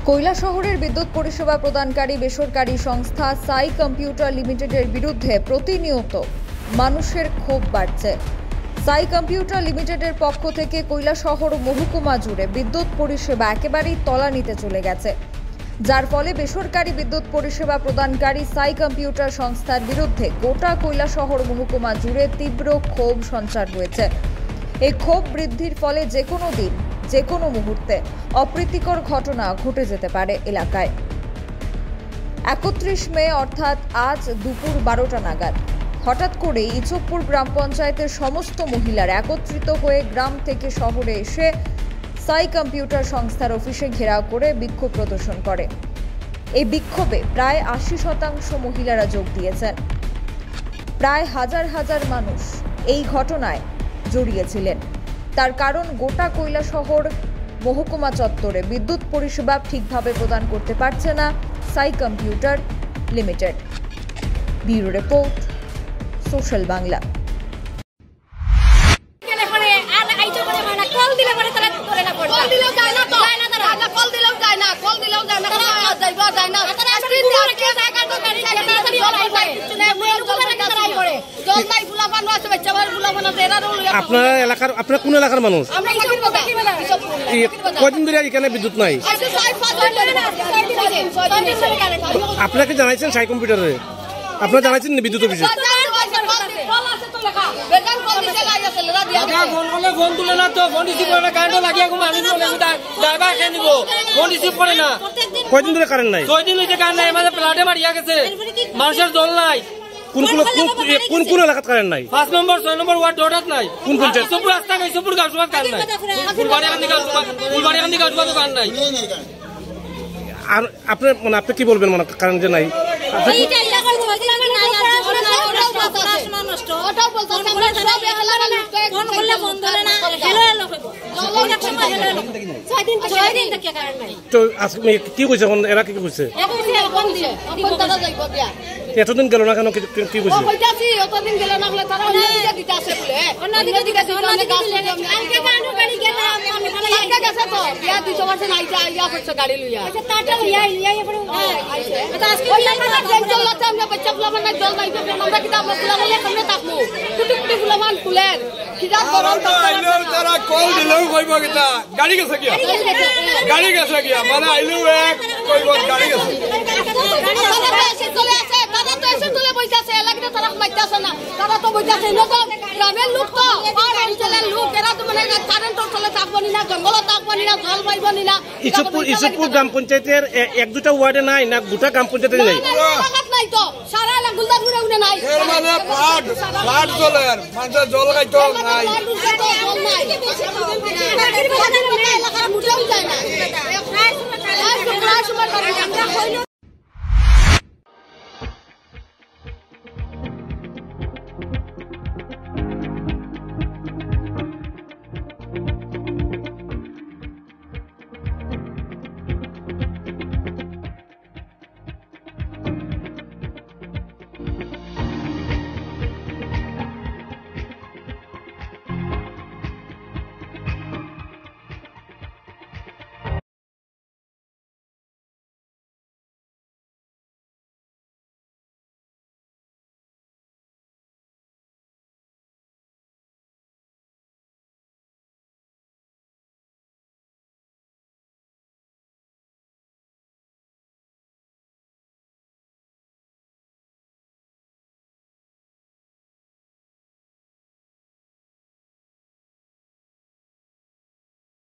কৈলাসহরের বিদ্যুৎ পরিষেবা প্রদানকারী বেসরকারি সংস্থা সাই কম্পিউটার লিমিটেডের বিরুদ্ধে প্রতিনিয়ত মানুষের ক্ষোভ বাড়ছে। সাই কম্পিউটার লিমিটেডের পক্ষ থেকে কৈলাসহর মহকুমা জুড়ে বিদ্যুৎ পরিষেবা একেবারেই তলানিতে চলে গেছে, যার ফলে বেসরকারি বিদ্যুৎ পরিষেবা প্রদানকারী সাই কম্পিউটার সংস্থার বিরুদ্ধে গোটা কৈলাসহর মহকুমা জুড়ে তীব্র ক্ষোভ সঞ্চার হয়েছে। এই ক্ষোভ বৃদ্ধির ফলে যে কোনো দিন, যে কোনো মুহূর্তে অপ্রীতিকর ঘটনা ঘটে যেতে পারে এলাকায়। 31 মে অর্থাৎ আজ দুপুর 12টা নাগাদ হঠাৎ করে ইচকপুর গ্রাম পঞ্চায়েতের সমস্ত মহিলারা একত্রিত হয়ে গ্রাম থেকে শহরে এসে সাই কম্পিউটার সংস্থার অফিসে ঘেরাও করে বিক্ষোভ প্রদর্শন করে। এই বিক্ষোভে প্রায় 80% মহিলারা যোগ দিয়েছেন। প্রায় হাজার হাজার মানুষ এই ঘটনায় জড়িয়েছিলেন। তার কারণ গোটা কৈলাসহর মহকুমা চত্বরে বিদ্যুৎ পরিষেবা ঠিকভাবে প্রদান করতে পারছে না সাই computer limited. Bureau report, social Bangla. আপনার এলাকার, আপনার কোন এলাকার মানুষ? কয়দিন ধরে এখানে বিদ্যুৎ নাই? আপনাকে জানাইছেন সাই কম্পিউটারে? আপনারা জানাইছেন বিদ্যুৎ অফিসে? কয়দিন ধরে কারেন্ট নাই? 6 দিন হইছে কারেন্ট নাই। আমাদের প্লাটে মারিয়া গেছে, মানুষের জল নাই। কোন এলাকাত কারেন্ট নাই? 5 নম্বর 6 নম্বর ওয়ার্ড ডোডাত নাই। কোন পঞ্চায়েত? সুপুর রাস্তা নাই, সুপুর গাছবাদ কারেন্ট নাই। ফুলবাড়ি গান্ধী গাছবাদ কারেন্ট নাই। আর আপনি মানে আপনি কি বলবেন মানে কারেন্ট যে নাই? তো আজকে কি কইছে এরা? কি কইছে? এতদিন গেল না কেন? কি কইছে? গাড়ি গেছে গিয়া মানে আইলেও এক কইব গাড়ি গেছে। ইসুপুর গ্রাম পঞ্চায়েতের 1-2টা ওয়ার্ডে নাই না গোটা গ্রাম পঞ্চায়েতে নাই? জল খাইতো নাই।